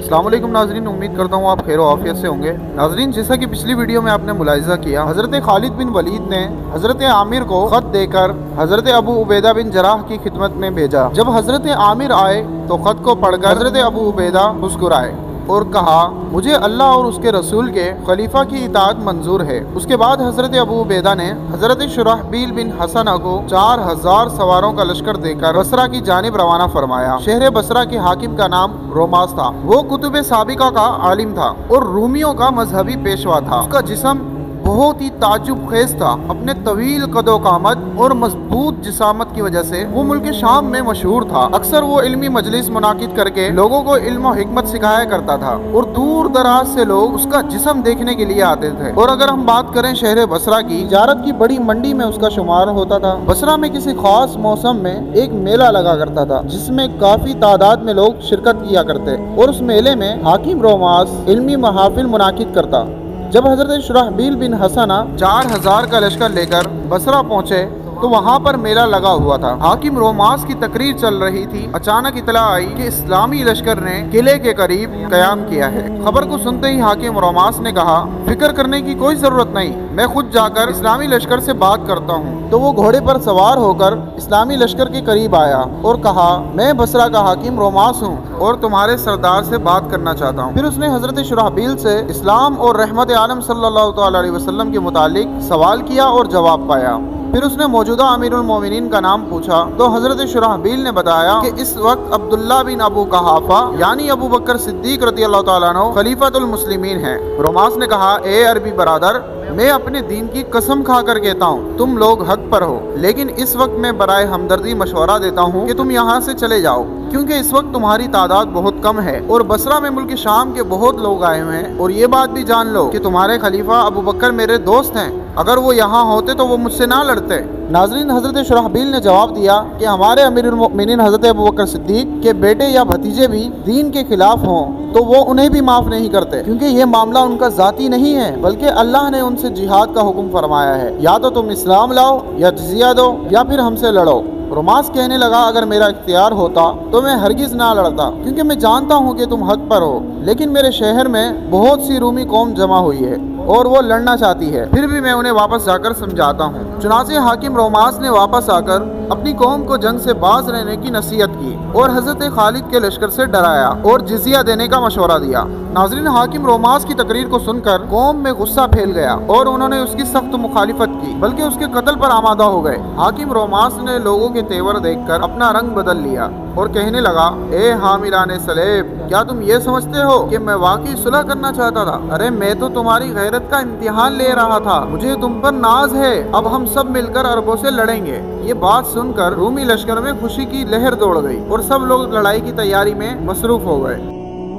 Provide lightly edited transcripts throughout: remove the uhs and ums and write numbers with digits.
अस्सलाम वालेकुम नाजरीन, उम्मीद करता हूँ आप खैर आफियत से होंगे। नाजरीन, जैसा कि पिछली वीडियो में आपने मुलाहिजा किया, हज़रत खालिद बिन वलीद ने हज़रत आमिर को खत देकर हज़रत अबू उबैदा बिन जराह की खिदमत में भेजा। जब हज़रत आमिर आए तो खत को पढ़कर हज़रत अबू उबैदा मुस्कुराए और कहा, मुझे अल्लाह और उसके रसूल के खलीफा की इताअत मंजूर है। उसके बाद हज़रत अबू उबैदा ने हज़रत शुराहबील बिन हसना को 4000 सवारों का लश्कर देकर बसरा की जानिब रवाना फरमाया। शहर बसरा के हाकिम का नाम रोमास था। वो कुतुब साबिका का आलिम था और रूमियों का मजहबी पेशवा था। उसका जिस्म बहुत ही ताजुब खेज था। अपने तवील कदो कामत और मजबूत जिसामत की वजह से वो मुल्क शाम में मशहूर था। अक्सर वो इल्मी मजलिस मुनाकिद करके लोगों को इल्म और हिकमत सिखाया करता था और दूर दराज से लोग उसका जिस्म देखने के लिए आते थे। और अगर हम बात करें शहर बसरा की, तिजारत की बड़ी मंडी में उसका शुमार होता था। बसरा में किसी खास मौसम में एक मेला लगा करता था जिसमें काफी तादाद में लोग शिरकत किया करते और उस मेले में हाकिम रोमास इल्मी महाफिल मुनाकिद करता। जब हज़रत शुराहबील बिन हसना 4000 का लश्कर लेकर बसरा पहुंचे तो वहाँ पर मेला लगा हुआ था। हाकिम रोमास की तकरीर चल रही थी। अचानक इतला आई कि इस्लामी लश्कर ने किले के करीब कयाम किया है। खबर को सुनते ही हाकिम रोमास ने कहा, फिक्र करने की कोई जरूरत नहीं, मैं खुद जाकर इस्लामी लश्कर से बात करता हूँ। तो वो घोड़े पर सवार होकर इस्लामी लश्कर के करीब आया और कहा, मैं बसरा का हाकिम रोमास हूँ और तुम्हारे सरदार से बात करना चाहता हूँ। फिर उसने हजरत शुराहबील से इस्लाम और रहमत आलम सल्लल्लाहु अलैहि वसल्लम के मुतालिक सवाल किया और जवाब पाया। फिर उसने मौजूदा अमीरुल मोमिनीन का नाम पूछा तो हजरत शुराहबील ने बताया कि इस वक्त अब्दुल्ला बिन अबू कहाफा यानी अबू बकर सिद्दीक रज़ियल्लाहु ताला अन्हु खलीफतुल मुस्लिमीन हैं। रोमास ने कहा, ए अरबी बरादर, मैं अपने दीन की कसम खा कर कहता हूँ तुम लोग हक पर हो, लेकिन इस वक्त मैं बराए हमदर्दी मशवरा देता हूँ कि तुम यहाँ से चले जाओ, क्योंकि इस वक्त तुम्हारी तादाद बहुत कम है और बसरा में मुल्क शाम के बहुत लोग आए हुए हैं। और ये बात भी जान लो कि तुम्हारे खलीफा अबू बकर मेरे दोस्त हैं, अगर वो यहाँ होते तो वो मुझसे ना लड़ते। नाजरीन, हजरत शुराहबील ने जवाब दिया कि हमारे अमीरुल मोमिनीन हजरत अबू बकर सिद्दीक के बेटे या भतीजे भी दीन के खिलाफ हों तो वो उन्हें भी माफ नहीं करते, क्योंकि ये मामला उनका जाती नहीं है बल्कि अल्लाह ने उनसे जिहाद का हुक्म फरमाया है। या तो तुम इस्लाम लाओ या जिजिया दो या फिर हमसे लड़ो। रोमास कहने लगा, अगर मेरा इख्तियार होता तो मैं हरगिज ना लड़ता, क्योंकि मैं जानता हूँ कि तुम हक पर हो, लेकिन मेरे शहर में बहुत सी रूमी कौम जमा हुई है और वो लड़ना चाहती है, फिर भी मैं उन्हें वापस जाकर समझाता हूँ। चुनाचे हाकिम रोमास ने वापस आकर अपनी कौम को जंग से बाज रहने की नसीहत की और हजरत खालिद के लश्कर से डराया और जिजिया देने का मशवरा दिया। नाजरीन, हाकिम रोमास की तकरीर को सुनकर कौम में गुस्सा फैल गया और उन्होंने उसकी सख्त मुखालिफत की, बल्कि उसके कत्ल पर आमादा हो गए। हाकिम रोमास ने लोगों के तेवर देखकर अपना रंग बदल लिया और कहने लगा, ए हामिलाने सलेब, क्या तुम ये समझते हो कि मैं वाकई सुलह करना चाहता था? अरे मैं तो तुम्हारी गैरत का इम्तिहान ले रहा था, मुझे तुम पर नाज है, अब हम सब मिलकर अरबों से लड़ेंगे। ये बात सुनकर रूमी लश्कर में खुशी की लहर दौड़ गई और सब लोग लड़ाई की तैयारी में मसरूफ हो गए।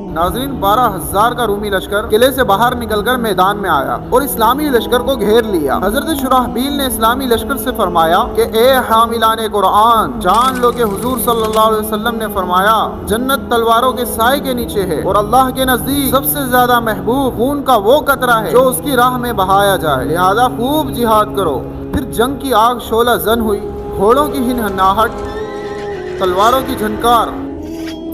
नाजरीन, 12000 का रूमी लश्कर किले से बाहर निकलकर मैदान में आया और इस्लामी लश्कर को घेर लिया। हजरत शुराहबील ने इस्लामी लश्कर से फरमाया कि ए हामिलाने कुरान, जान लो कि हुजूर सल्लल्लाहु अलैहि वसल्लम ने फरमाया, जन्नत तलवारों के साए के नीचे है और अल्लाह के नजदीक सबसे ज्यादा महबूब खून का वो कतरा है जो उसकी राह में बहाया जाए, लिहाजा खूब जिहाद करो। फिर जंग की आग शोला जन हुई, घोड़ों की हिनहनाहट, तलवारों की झनकार,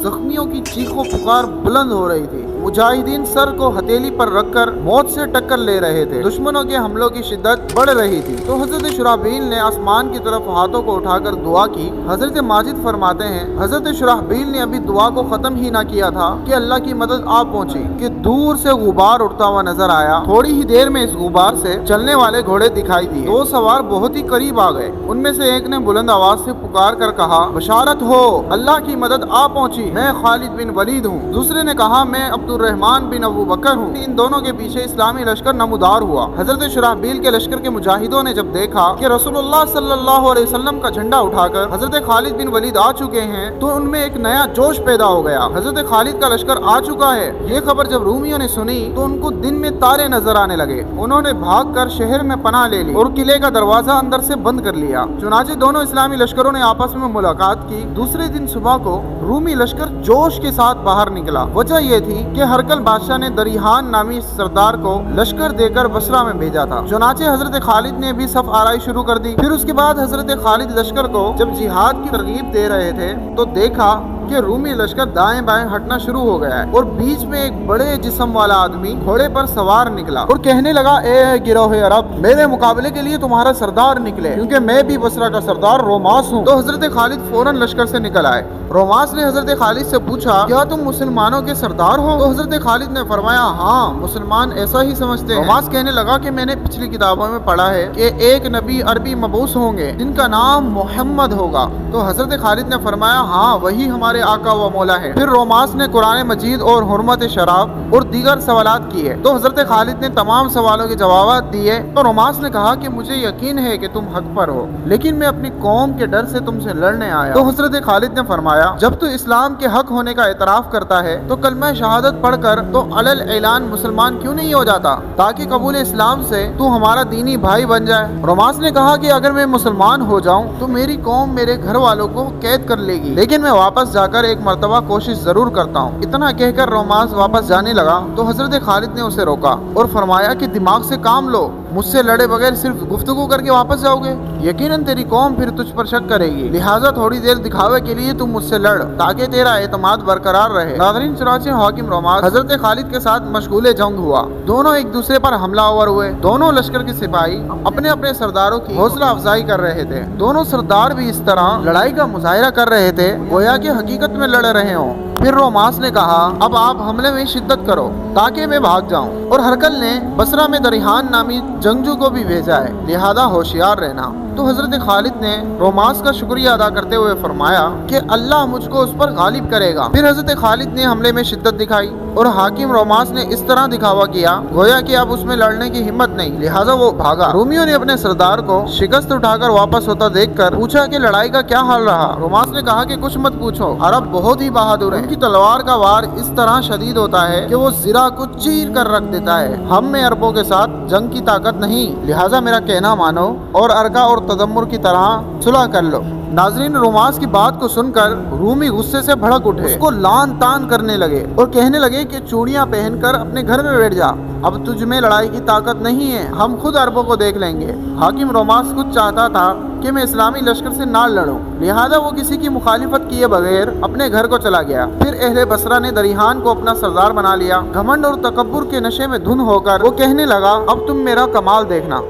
जख्मियों की चीखों पुकार बुलंद हो रही थी। मुजाहिदीन सर को हथेली पर रखकर मौत से टक्कर ले रहे थे। दुश्मनों के हमलों की शिद्दत बढ़ रही थी। तो हजरत शुराहबील ने आसमान की तरफ हाथों को उठाकर दुआ की। हजरत माजिद फरमाते हैं, हजरत शुराहबील ने अभी दुआ को खत्म ही ना किया था कि अल्लाह की मदद आ पहुंची कि दूर से गुबार उड़ता हुआ नजर आया। थोड़ी ही देर में इस गुबार से चलने वाले घोड़े दिखाई दिए। दो सवार बहुत ही करीब आ गए। उनमें से एक ने बुलंद आवाज से पुकार कर कहा, बशारत हो, अल्लाह की मदद आ पहुंची, मैं खालिद बिन वलीद हूँ। दूसरे ने कहा, मैं रहमान बिन अबू बकर हूँ। इन दोनों के पीछे इस्लामी लश्कर नमूदार हुआ। हजरत शुराहबील के लश्कर के मुजाहिदों ने जब देखा कि रसूलुल्लाह सल्लल्लाहु अलैहि वसल्लम का झंडा उठाकर हजरत खालिद बिन वलीद आ चुके हैं तो उनमें एक नया जोश पैदा हो गया। हजरत खालिद का लश्कर आ चुका है। ये खबर जब रूमियों ने सुनी तो उनको दिन में तारे नजर आने लगे। उन्होंने भागकर शहर में पनाह ले ली और किले का दरवाजा अंदर से बंद कर लिया। चुनाचे दोनों इस्लामी लश्करों ने आपस में मुलाकात की। दूसरे दिन सुबह को रूमी लश्कर जोश के साथ बाहर निकला। वजह यह थी कि हरकल बादशाह ने दरिहान नामी सरदार को लश्कर देकर बसरा में भेजा था। चुनाचे हजरत खालिद ने भी सफ आराई शुरू कर दी। फिर उसके बाद हजरत खालिद लश्कर को जब जिहाद की तरगीब दे रहे थे तो देखा कि रूमी लश्कर दाएं बाएं हटना शुरू हो गया है और बीच में एक बड़े जिस्म वाला आदमी घोड़े पर सवार निकला और कहने लगा, ए गिरोह अरब, मेरे मुकाबले के लिए तुम्हारा सरदार निकले, क्योंकि मैं भी बसरा का सरदार रोमास हूँ। तो हजरत खालिद फौरन लश्कर से निकल आए। रोमास ने हजरत खालिद से पूछा, क्या तुम मुसलमानों के सरदार हो? तो हजरत खालिद ने फरमाया, हाँ, मुसलमान ऐसा ही समझते हैं। रोमास कहने लगा कि मैंने पिछली किताबों में पढ़ा है कि एक नबी अरबी मबूस होंगे जिनका नाम मोहम्मद होगा। तो हजरत खालिद ने फरमाया, हाँ, वही हमारे आका व मौला है। फिर रोमास ने कुरान मजीद और हुर्मत शराब और दीगर सवालात किए। तो हजरत खालिद ने तमाम सवालों के जवाब दिए। तो रोमास ने कहा कि मुझे यकीन है कि तुम हक पर हो, लेकिन मैं अपनी कौम के डर से तुमसे लड़ने आया। तो हजरत खालिद ने फरमाया, जब तू इस्लाम के हक होने का एतराफ करता है तो कलमा शहादत पढ़कर तो अलल ऐलान मुसलमान क्यों नहीं हो जाता, ताकि कबूल इस्लाम से तू हमारा दीनी भाई बन जाए। रोमास ने कहा कि अगर मैं मुसलमान हो जाऊं तो मेरी कौम मेरे घर वालों को कैद कर लेगी, लेकिन मैं वापस जाकर एक मर्तबा कोशिश जरूर करता हूँ। इतना कहकर रोमास वापस जाने लगा तो हजरत खालिद ने उसे रोका और फरमाया कि दिमाग से काम लो, मुझसे लड़े बगैर सिर्फ गुफ्तगू करके वापस जाओगे, यकीनन तेरी कौम फिर तुझ पर शक करेगी, लिहाजा थोड़ी देर दिखावे के लिए तुम मुझसे लड़ ताकि तेरा एतमाद बरकरार रहे। नाज़रीन, चुनांचे हाकिम रोमास हजरत खालिद के साथ मशगूल जंग हुआ। दोनों एक दूसरे पर हमलावर हुए। दोनों लश्कर के सिपाही अपने अपने सरदारों की हौसला अफजाई कर रहे थे। दोनों सरदार भी इस तरह लड़ाई का मुजाहिरा कर रहे थे गोया कि हकीकत में लड़ रहे हों। फिर रोमास ने कहा, अब आप हमले में शिद्दत करो ताकि मैं भाग जाऊं। और हरकल ने बसरा में दरिहान नामी जंगजू को भी भेजा है, लिहाजा होशियार रहना। तो हजरत खालिद ने रोमास का शुक्रिया अदा करते हुए फरमाया कि अल्लाह मुझको उस पर गालिब करेगा। फिर हजरत खालिद ने हमले में शिद्दत दिखाई और हाकिम रोमास ने इस तरह दिखावा किया गोया कि अब उसमें लड़ने की हिम्मत नहीं, लिहाजा वो भागा। रोमियो ने अपने सरदार को शिकस्त उठाकर वापस होता देखकर पूछा कि लड़ाई का क्या हाल रहा। रोमास ने कहा कि कुछ मत पूछो, अरब बहुत ही बहादुर है। उनकी तलवार का वार इस तरह शदीद होता है कि वो ज़िरा को चीर कर रख देता है। हम में अरबों के साथ जंग की ताकत नहीं, लिहाजा मेरा कहना मानो और अरका और तदम्मुर की तरह सुलह कर लो। नाजरीन, रोमास की बात को सुनकर रूमी गुस्से से भड़क उठे, उसको लान तान करने लगे और कहने लगे कि चूड़ियां पहनकर अपने घर में बैठ जा, अब तुझ में लड़ाई की ताकत नहीं है, हम खुद अरबों को देख लेंगे। हाकिम रोमास खुद चाहता था कि मैं इस्लामी लश्कर से ना लड़ूं, लिहाजा वो किसी की मुखालिफत किए बगैर अपने घर को चला गया। फिर अहले बसरा ने दरिहान को अपना सरदार बना लिया। घमंड और तकब्बुर के नशे में धुन होकर वो कहने लगा, अब तुम मेरा कमाल देखना।